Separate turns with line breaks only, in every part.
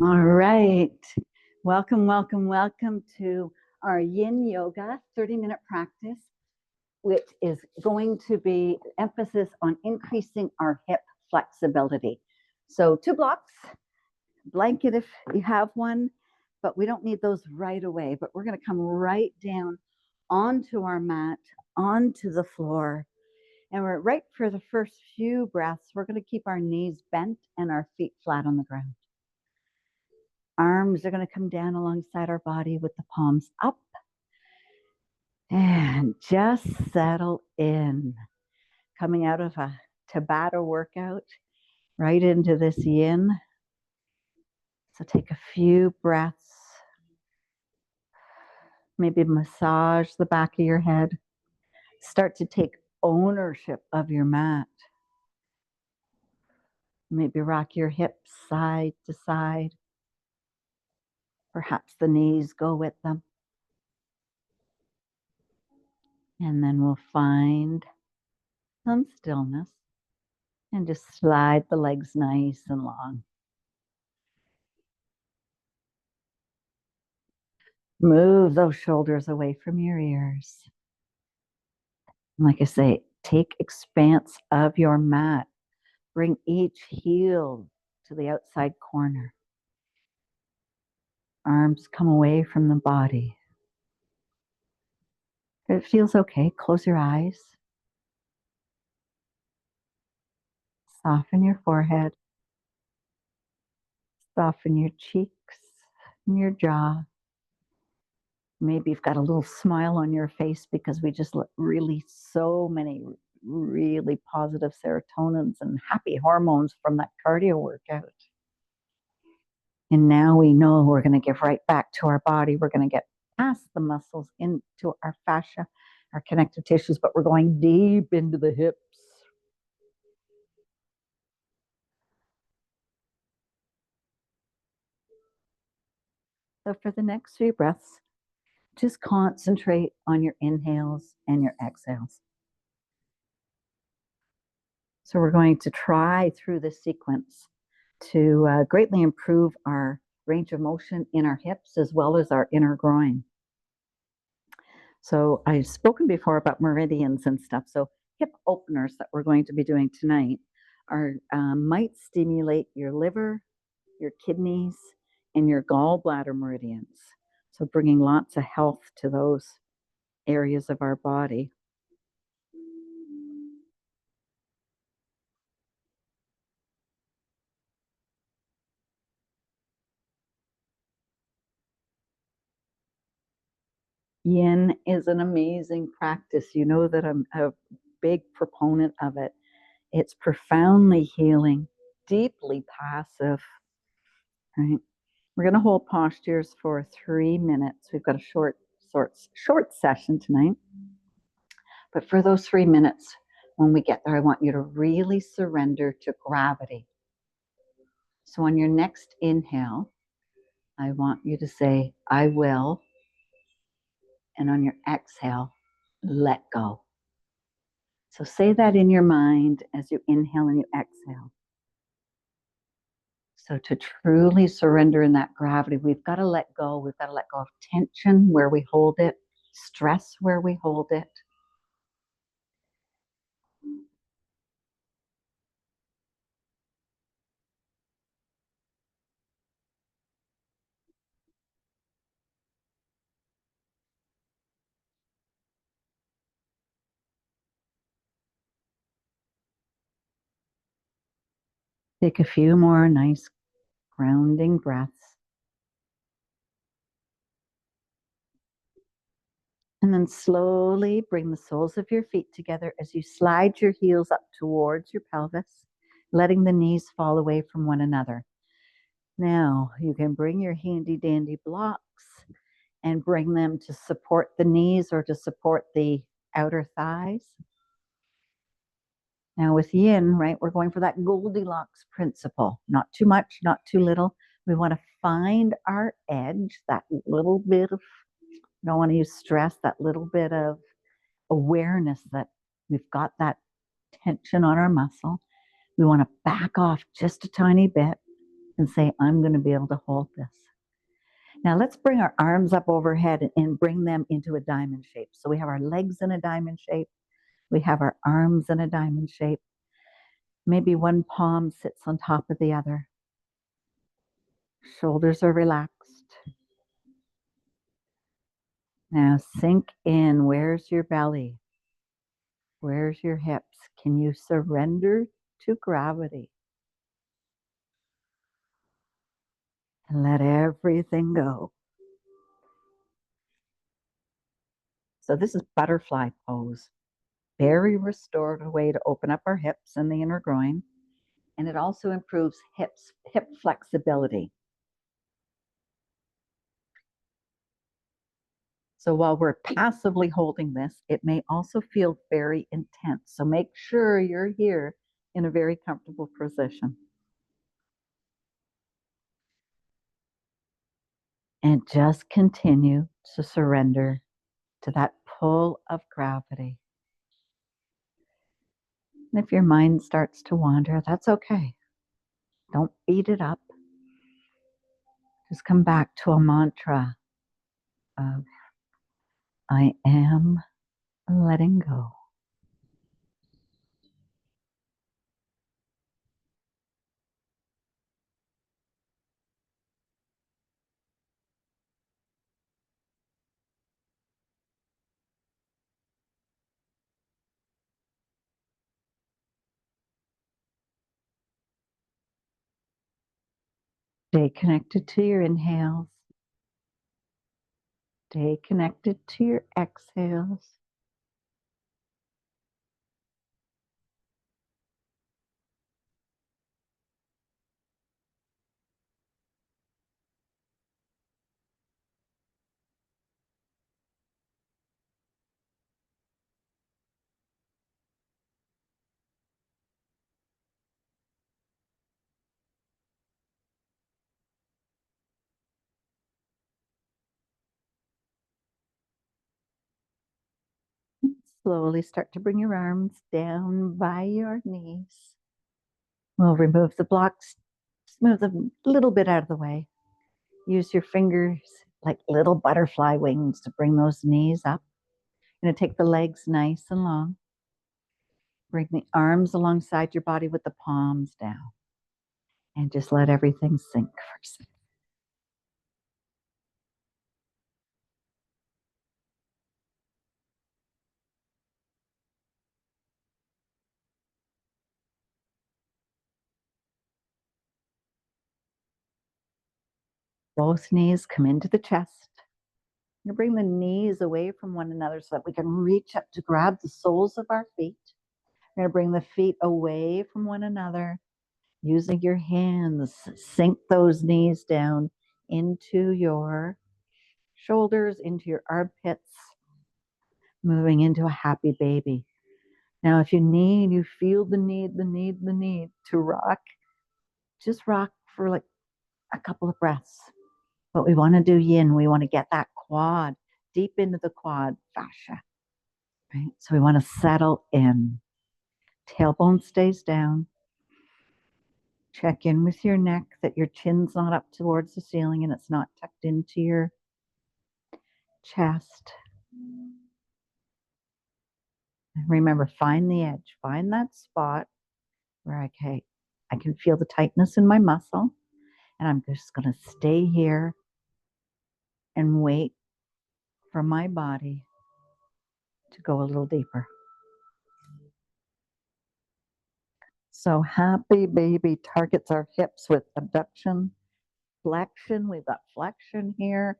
All right. Welcome to our yin yoga 30-minute practice, which is going to be emphasis on increasing our hip flexibility. So 2 blocks, blanket if you have one, but we don't need those right away. But we're going to come right down onto our mat, onto the floor. And we're right for the first few breaths. We're going to keep our knees bent and our feet flat on the ground. Arms are going to come down alongside our body with the palms up. And just settle in. Coming out of a Tabata workout right into this yin. So take a few breaths. Maybe massage the back of your head. Start to take ownership of your mat. Maybe rock your hips side to side. Perhaps the knees go with them. And then we'll find some stillness and just slide the legs nice and long. Move those shoulders away from your ears. Like I say, take expanse of your mat. Bring each heel to the outside corner. Arms come away from the body. If it feels okay, close your eyes. Soften your forehead. Soften your cheeks and your jaw. Maybe you've got a little smile on your face because we just released so many really positive serotonins and happy hormones from that cardio workout. And now we know we're going to give right back to our body. We're going to get past the muscles into our fascia, our connective tissues, but we're going deep into the hips. So for the next few breaths, just concentrate on your inhales and your exhales. So we're going to try through this sequence to greatly improve our range of motion in our hips as well as our inner groin. So I've spoken before about meridians and stuff. So hip openers that we're going to be doing tonight might stimulate your liver, your kidneys, and your gallbladder meridians. So bringing lots of health to those areas of our body. Yin is an amazing practice. You know that I'm a big proponent of it. It's profoundly healing, deeply passive, right? We're going to hold postures for 3 minutes. We've got a short session tonight. But for those 3 minutes, when we get there, I want you to really surrender to gravity. So on your next inhale, I want you to say, I will. And on your exhale, let go. So say that in your mind as you inhale and you exhale. So to truly surrender in that gravity, we've got to let go. We've got to let go of tension where we hold it, stress where we hold it. Take a few more nice grounding breaths. And then slowly bring the soles of your feet together as you slide your heels up towards your pelvis, letting the knees fall away from one another. Now you can bring your handy dandy blocks and bring them to support the knees or to support the outer thighs. Now with yin, right, we're going for that Goldilocks principle. Not too much, not too little. We want to find our edge, that little bit of, don't want to use stress, that little bit of awareness that we've got that tension on our muscle. We want to back off just a tiny bit and say, I'm going to be able to hold this. Now let's bring our arms up overhead and bring them into a diamond shape. So we have our legs in a diamond shape. We have our arms in a diamond shape. Maybe one palm sits on top of the other. Shoulders are relaxed. Now sink in. Where's your belly? Where's your hips? Can you surrender to gravity and let everything go? So this is butterfly pose. Very restorative way to open up our hips and the inner groin. And it also improves hip flexibility. So while we're passively holding this, it may also feel very intense. So make sure you're here in a very comfortable position. And just continue to surrender to that pull of gravity. And if your mind starts to wander, that's okay. Don't beat it up. Just come back to a mantra of I am letting go. Stay connected to your inhales. Stay connected to your exhales. Slowly start to bring your arms down by your knees. We'll remove the blocks, smooth them a little bit out of the way. Use your fingers like little butterfly wings to bring those knees up. You're going to take the legs nice and long. Bring the arms alongside your body with the palms down. And just let everything sink for a second. Both knees come into the chest. You're going to bring the knees away from one another so that we can reach up to grab the soles of our feet. You're going to bring the feet away from one another. Using your hands, sink those knees down into your shoulders, into your armpits, moving into a happy baby. Now, if you feel the need to rock, just rock for like a couple of breaths. But we want to do yin. We want to get that quad deep into the quad fascia, right? So we want to settle in. Tailbone stays down. Check in with your neck that your chin's not up towards the ceiling and it's not tucked into your chest. Remember, find the edge, find that spot where I can feel the tightness in my muscle, and I'm just going to stay here and wait for my body to go a little deeper. So happy baby targets our hips with abduction, flexion. We've got flexion here,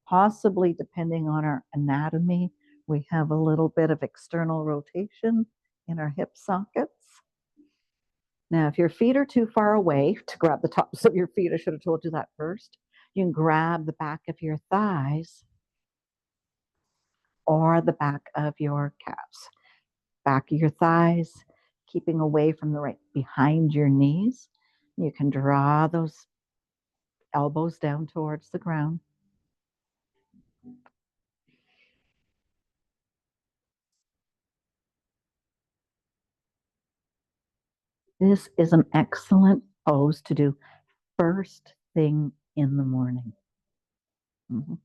possibly depending on our anatomy. We have a little bit of external rotation in our hip sockets. Now, if your feet are too far away to grab the tops of your feet, I should have told you that first, you can grab the back of your thighs or the back of your calves. Back of your thighs, keeping away from the right behind your knees. You can draw those elbows down towards the ground. This is an excellent pose to do first thing in the morning. Mhm.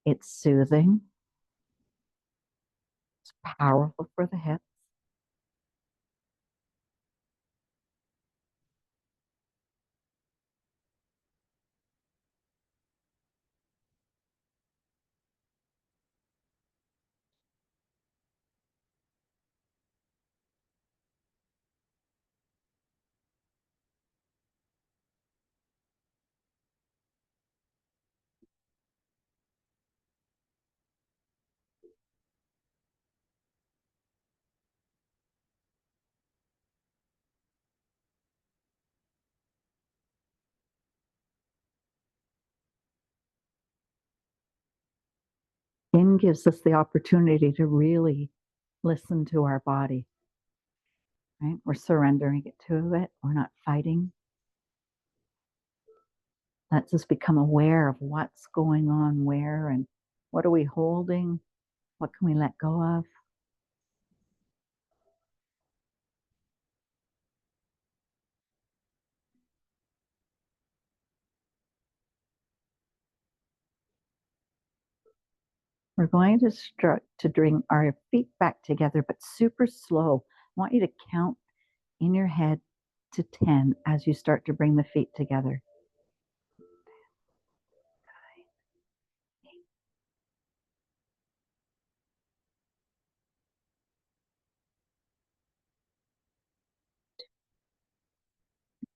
It's soothing, it's powerful for the hips. In gives us the opportunity to really listen to our body, right? We're surrendering it to it. We're not fighting. Let's just become aware of what's going on where and what are we holding? What can we let go of? We're going to start to bring our feet back together, but super slow. I want you to count in your head to 10 as you start to bring the feet together.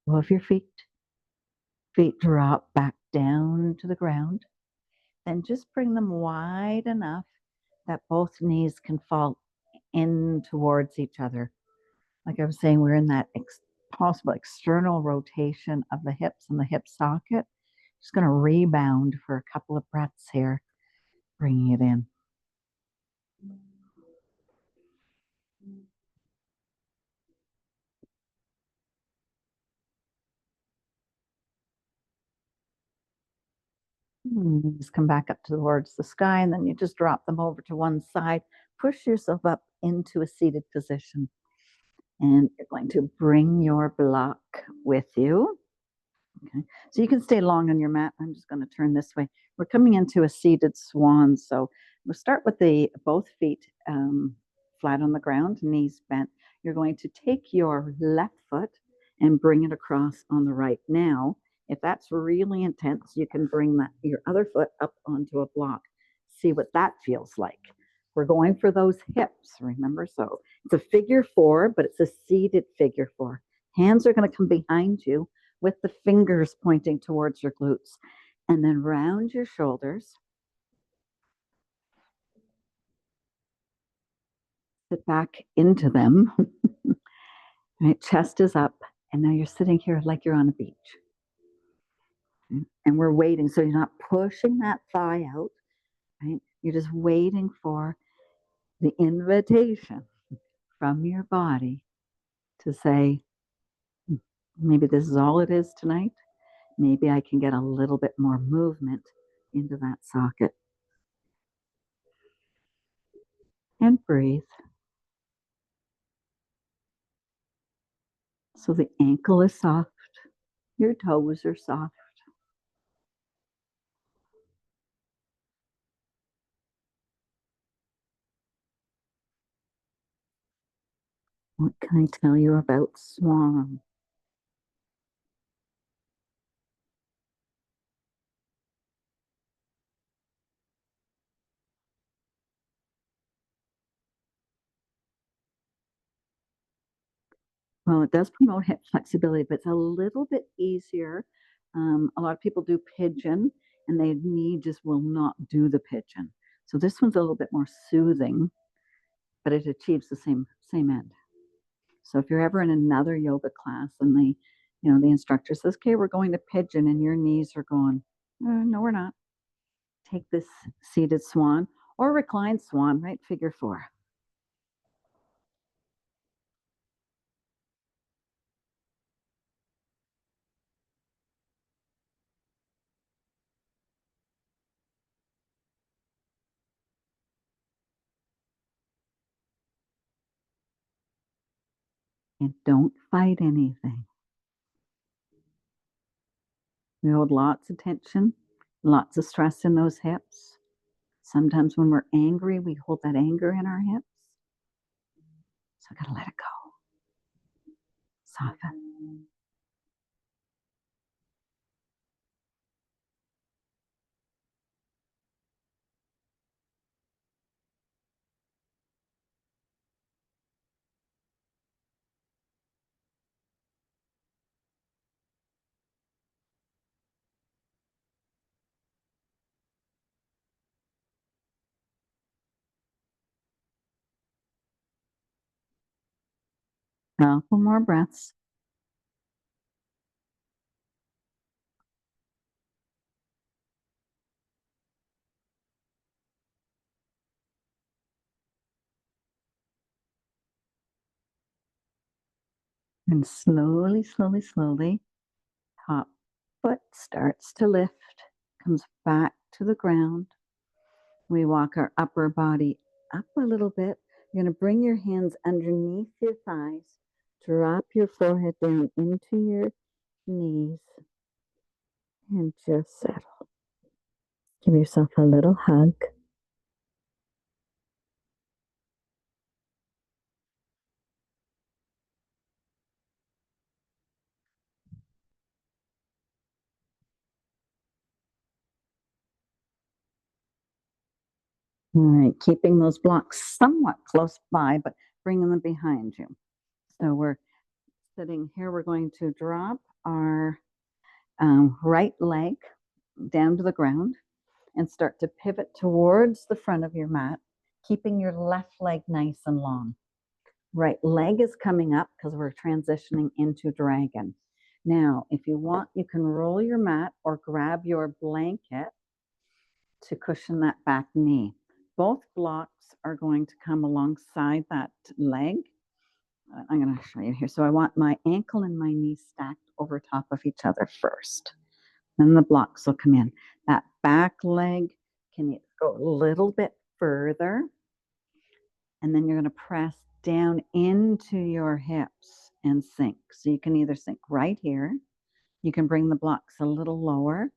Move your feet drop back down to the ground. Then just bring them wide enough that both knees can fall in towards each other. Like I was saying, we're in that possible external rotation of the hips and the hip socket. Just going to rebound for a couple of breaths here, bringing it in. Just come back up towards the sky, and then you just drop them over to one side. Push yourself up into a seated position. And you're going to bring your block with you. Okay. So you can stay long on your mat. I'm just going to turn this way. We're coming into a seated swan. So we'll start with the both feet flat on the ground, knees bent. You're going to take your left foot and bring it across on the right. Now, if that's really intense, you can bring your other foot up onto a block. See what that feels like. We're going for those hips, remember? So it's a figure four, but it's a seated figure four. Hands are going to come behind you with the fingers pointing towards your glutes. And then round your shoulders. Sit back into them. Right, chest is up. And now you're sitting here like you're on a beach. And we're waiting. So you're not pushing that thigh out. Right? You're just waiting for the invitation from your body to say, maybe this is all it is tonight. Maybe I can get a little bit more movement into that socket. And breathe. So the ankle is soft, your toes are soft. What can I tell you about swan? Well, it does promote hip flexibility, but it's a little bit easier. A lot of people do pigeon, and they knee just will not do the pigeon. So this one's a little bit more soothing, but it achieves the same end. So if you're ever in another yoga class and the instructor says, "Okay, we're going to pigeon," and your knees are going, "No, we're not." Take this seated swan or reclined swan, right? Figure four. and don't fight anything. We hold lots of tension, lots of stress in those hips. Sometimes when we're angry, we hold that anger in our hips. So I gotta let it go. Soften. A couple more breaths. And slowly, slowly, slowly, top foot starts to lift, comes back to the ground. We walk our upper body up a little bit. You're going to bring your hands underneath your thighs, drop your forehead down into your knees, and just settle. Give yourself a little hug. All right, keeping those blocks somewhat close by, but bringing them behind you. So we're sitting here. We're going to drop our right leg down to the ground and start to pivot towards the front of your mat, keeping your left leg nice and long. Right leg is coming up because we're transitioning into dragon. Now, if you want, you can roll your mat or grab your blanket to cushion that back knee. Both blocks are going to come alongside that leg. I'm going to show you here. So I want my ankle and my knee stacked over top of each other first. Then the blocks will come in. That back leg, can you go a little bit further? And then you're going to press down into your hips and sink. So you can either sink right here, you can bring the blocks a little lower,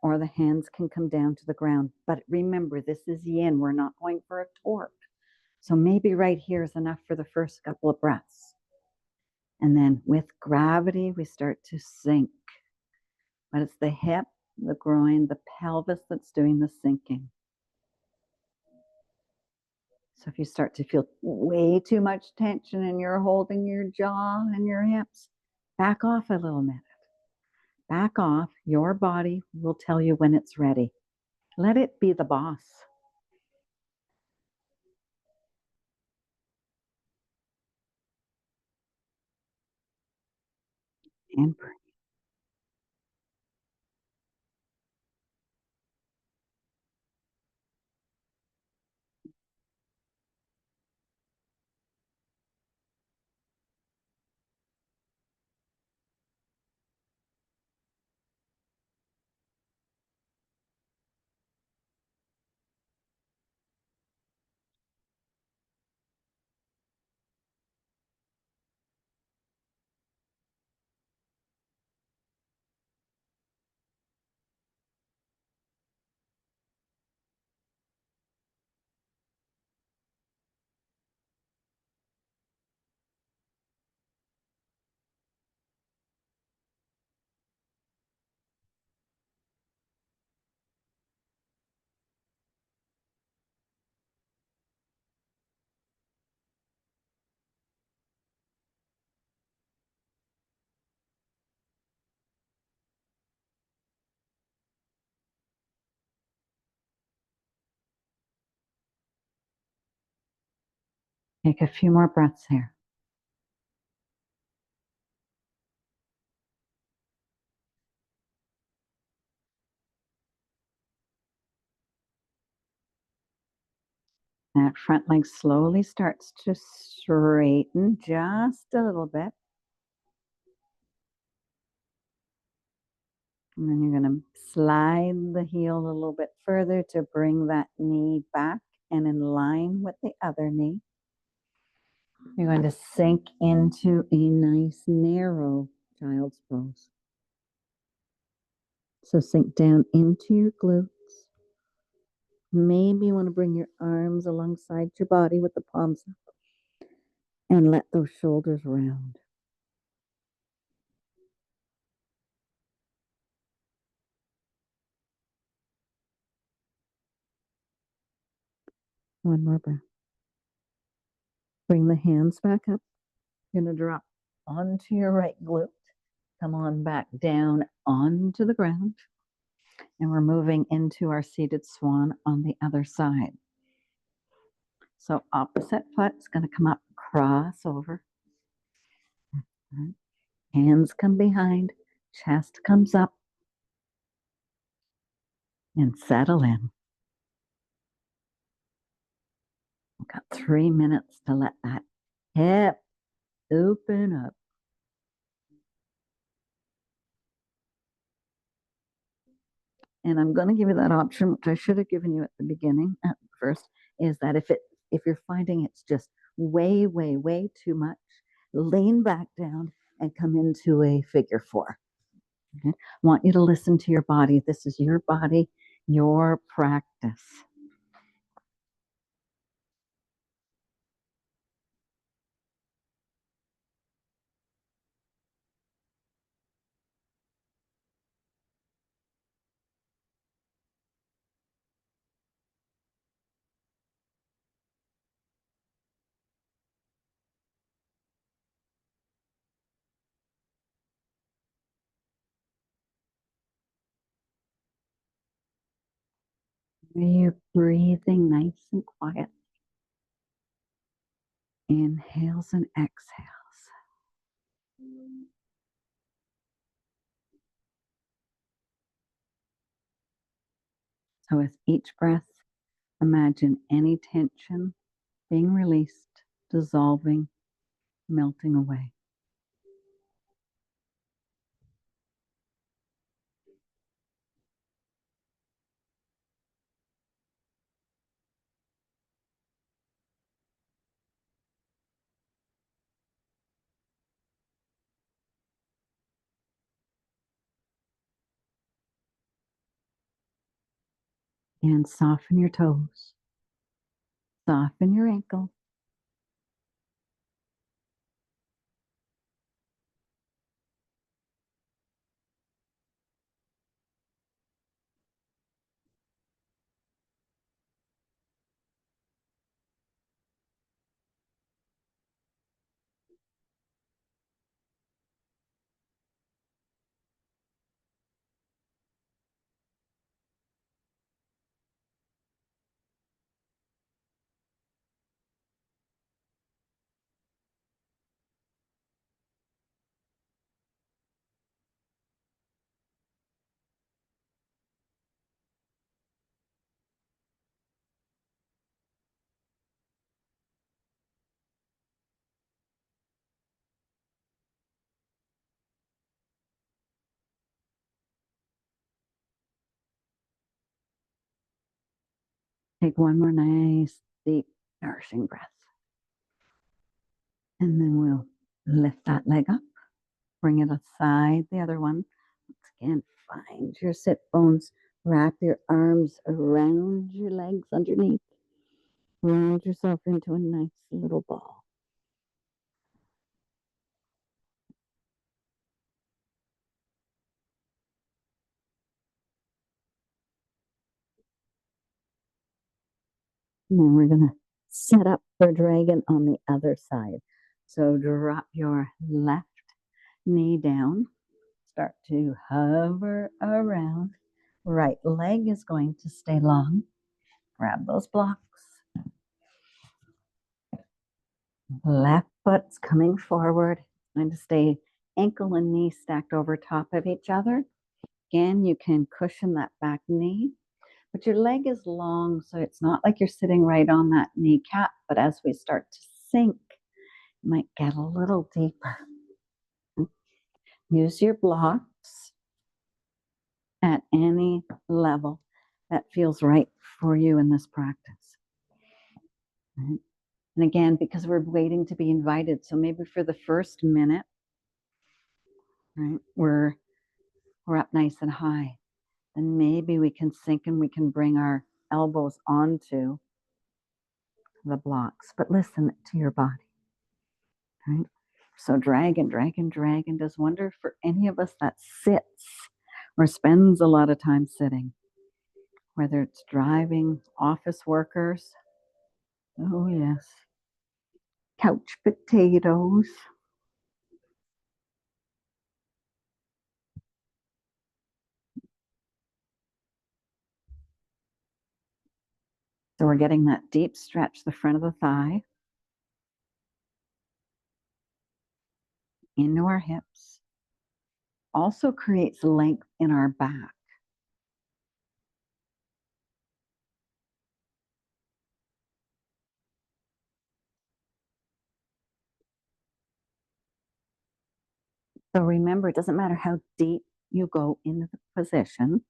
or the hands can come down to the ground. But remember, this is yin. We're not going for a torque. So maybe right here is enough for the first couple of breaths. And then with gravity, we start to sink. But it's the hip, the groin, the pelvis that's doing the sinking. So if you start to feel way too much tension and you're holding your jaw and your hips, back off a little minute. Back off. Your body will tell you when it's ready. Let it be the boss. And breathe. Take a few more breaths here. That front leg slowly starts to straighten just a little bit. And then you're going to slide the heel a little bit further to bring that knee back and in line with the other knee. You're going to sink into a nice narrow child's pose. So sink down into your glutes. Maybe you want to bring your arms alongside your body with the palms up and let those shoulders round. One more breath. Bring the hands back up. You're going to drop onto your right glute. Come on back down onto the ground. And we're moving into our seated swan on the other side. So opposite foot's going to come up, cross over. Hands come behind, chest comes up, and settle in. We've got 3 minutes to let that hip open up. And I'm going to give you that option, which I should have given you at the beginning at first, is that if you're finding it's just way, way, way too much, lean back down and come into a figure four. Okay? I want you to listen to your body. This is your body, your practice. You're breathing nice and quiet. Inhales and exhales. So with each breath, imagine any tension being released, dissolving, melting away. And soften your toes. Soften your ankle. Take one more nice, deep, nourishing breath. And then we'll lift that leg up, bring it aside the other one. Once again, find your sit bones. Wrap your arms around your legs underneath. Round yourself into a nice little ball. And then we're going to set up for dragon on the other side. So drop your left knee down. Start to hover around. Right leg is going to stay long. Grab those blocks. Left foot's coming forward. Going to stay ankle and knee stacked over top of each other. Again, you can cushion that back knee, but your leg is long, so it's not like you're sitting right on that kneecap. But as we start to sink, you might get a little deeper. Use your blocks at any level that feels right for you in this practice. Right? And again, because we're waiting to be invited, so maybe for the first minute, right, we're up nice and high. And maybe we can sink and we can bring our elbows onto the blocks. But listen to your body, right? So dragon, dragon, dragon. Does wonder for any of us that sits or spends a lot of time sitting, whether it's driving, office workers. Oh, yes. Couch potatoes. So we're getting that deep stretch, the front of the thigh, into our hips. Also creates length in our back. So remember, it doesn't matter how deep you go into the position.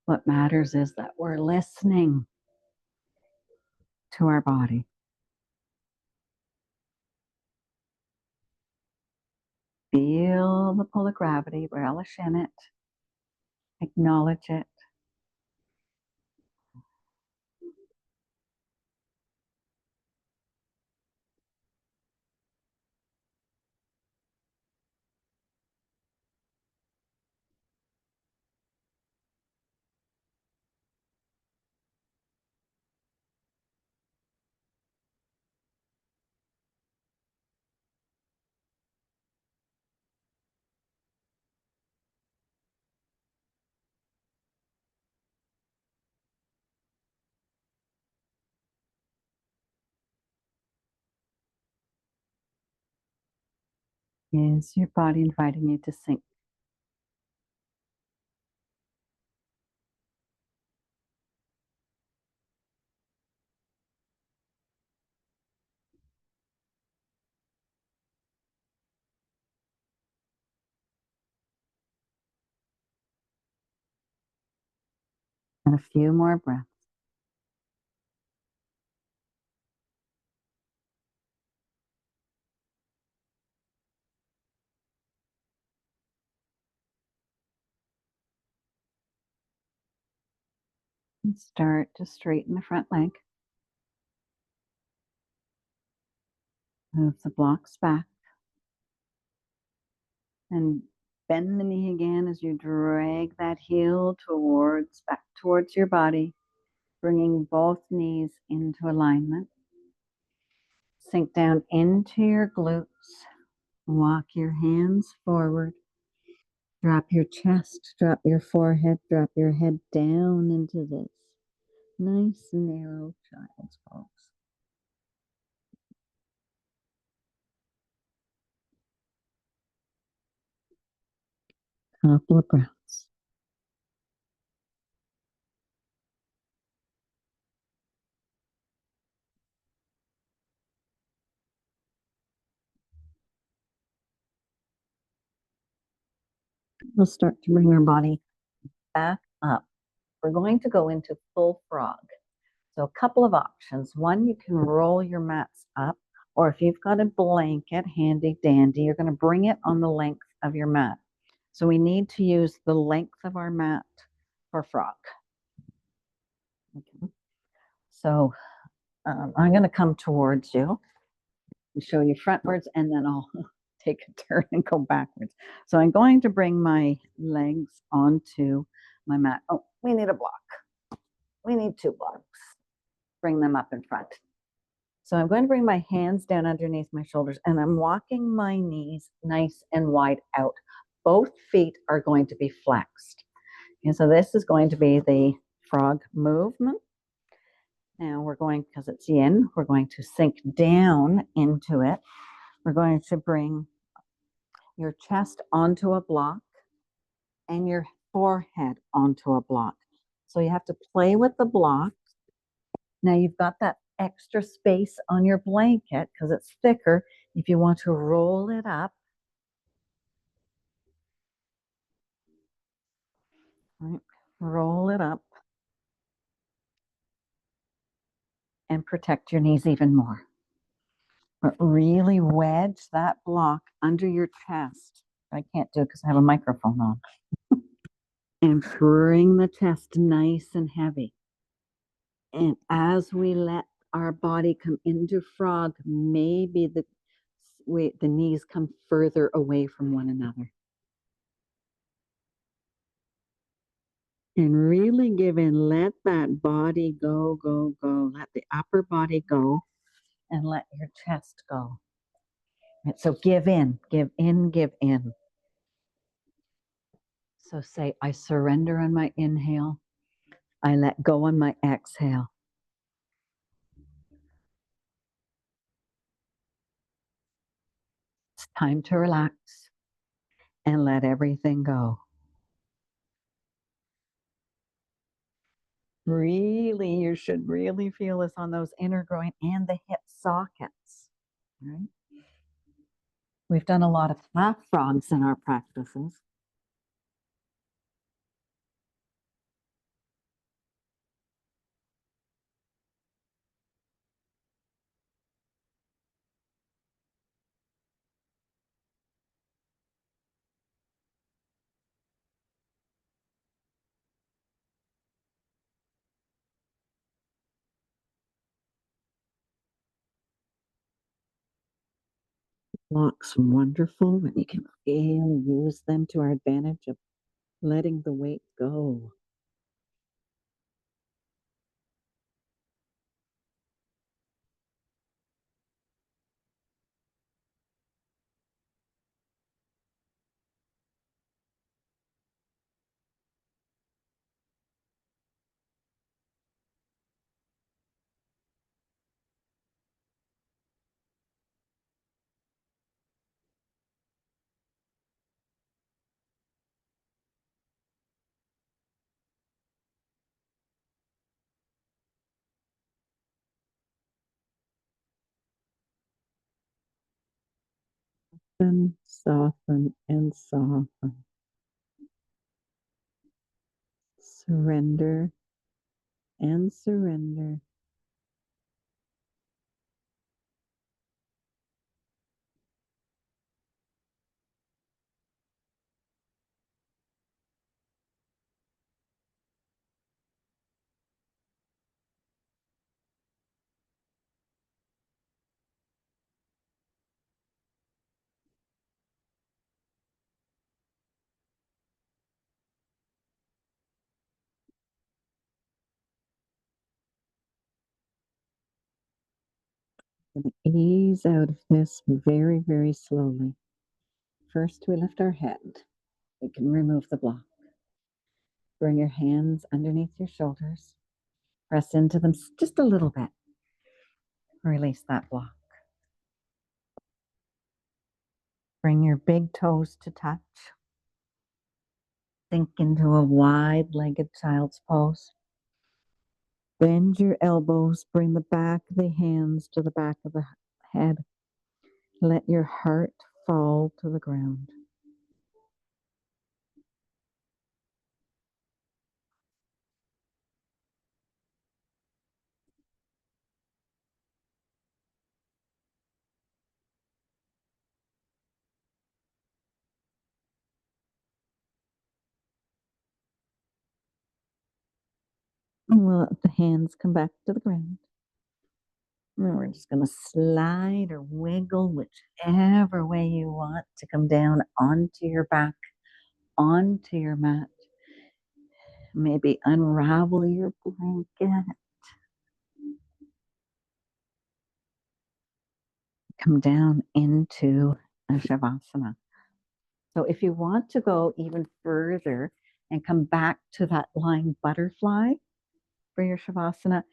What matters is that we're listening to our body. Feel the pull of gravity, relish in it, acknowledge it. Is your body inviting you to sink? And a few more breaths. And start to straighten the front leg. Move the blocks back. And bend the knee again as you drag that heel back towards your body, bringing both knees into alignment. Sink down into your glutes. Walk your hands forward. Drop your chest, drop your forehead, drop your head down into this nice narrow child's pose. Couple of breaths. We'll start to bring our body back up. We're going to go into full frog. So a couple of options. One, you can roll your mats up, or if you've got a blanket handy dandy, you're going to bring it on the length of your mat. So we need to use the length of our mat for frog. Okay. So I'm going to come towards you and show you frontwards, and then I'll take a turn and go backwards. So I'm going to bring my legs onto my mat. Oh, we need a block. We need 2 blocks. Bring them up in front. So I'm going to bring my hands down underneath my shoulders, and I'm walking my knees nice and wide out. Both feet are going to be flexed. And so this is going to be the frog movement. Now we're going, because it's yin, we're going to sink down into it. We're going to bring your chest onto a block and your forehead onto a block. So you have to play with the block. Now you've got that extra space on your blanket because it's thicker. If you want to roll it up, right, roll it up. and protect your knees even more. But really wedge that block under your chest. I can't do it because I have a microphone on. And bring the chest nice and heavy. And as we let our body come into frog, maybe the knees come further away from one another. And really give in, let that body go, go, go. Let the upper body go and let your chest go. And so give in, give in, give in. So say, I surrender on my inhale. I let go on my exhale. It's time to relax and let everything go. Really, you should really feel this on those inner groin and the hip sockets. Right? We've done a lot of half frogs in our practices. Blocks wonderful when you can feel, use them to our advantage of letting the weight go. And soften and soften. Surrender and surrender. And ease out of this very, very slowly. First, we lift our head. We can remove the block. Bring your hands underneath your shoulders. Press into them just a little bit. Release that block. Bring your big toes to touch. Sink into a wide-legged child's pose. Bend your elbows. Bring the back of the hands to the back of the head. Let your heart fall to the ground. And we'll let the hands come back to the ground. And we're just going to slide or wiggle whichever way you want to come down onto your back, onto your mat. Maybe unravel your blanket. Come down into a Shavasana. So if you want to go even further and come back to that lying butterfly for your Shavasana,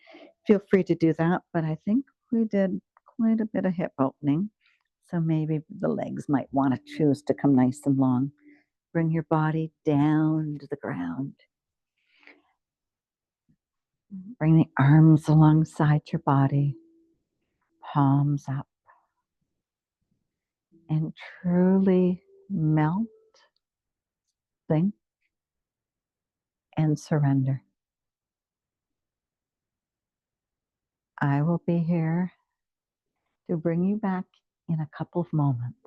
feel free to do that. But I think we did quite a bit of hip opening. So maybe the legs might want to choose to come nice and long. Bring your body down to the ground. Bring the arms alongside your body, palms up, and truly melt, sink, and surrender. I will be here to bring you back in a couple of moments.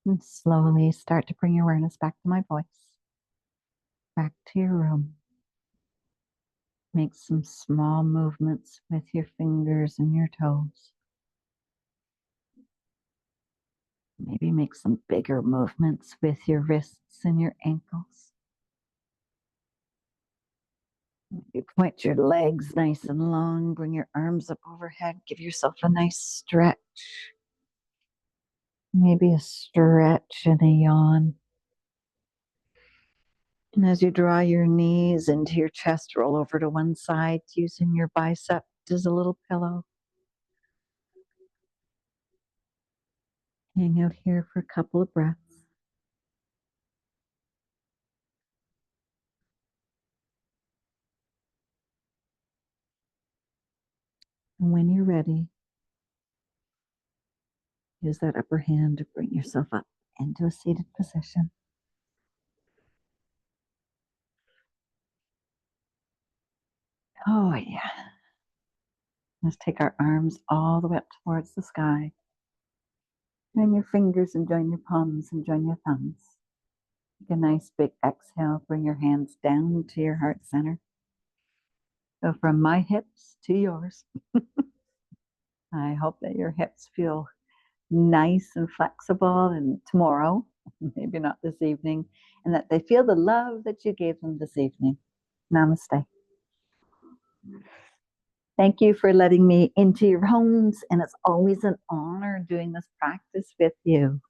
And slowly start to bring your awareness back to my voice, back to your room. Make some small movements with your fingers and your toes. Maybe make some bigger movements with your wrists and your ankles. You point your legs nice and long, bring your arms up overhead, give yourself a nice stretch. Maybe a stretch and a yawn. And as you draw your knees into your chest, roll over to one side using your bicep as a little pillow. Hang out here for a couple of breaths. And when you're ready, use that upper hand to bring yourself up into a seated position. Oh, yeah. Let's take our arms all the way up towards the sky. Join your fingers and join your palms and join your thumbs. Take a nice big exhale. Bring your hands down to your heart center. So from my hips to yours. I hope that your hips feel nice and flexible and tomorrow, maybe not this evening, and that they feel the love that you gave them this evening. Namaste. Thank you for letting me into your homes, and it's always an honor doing this practice with you.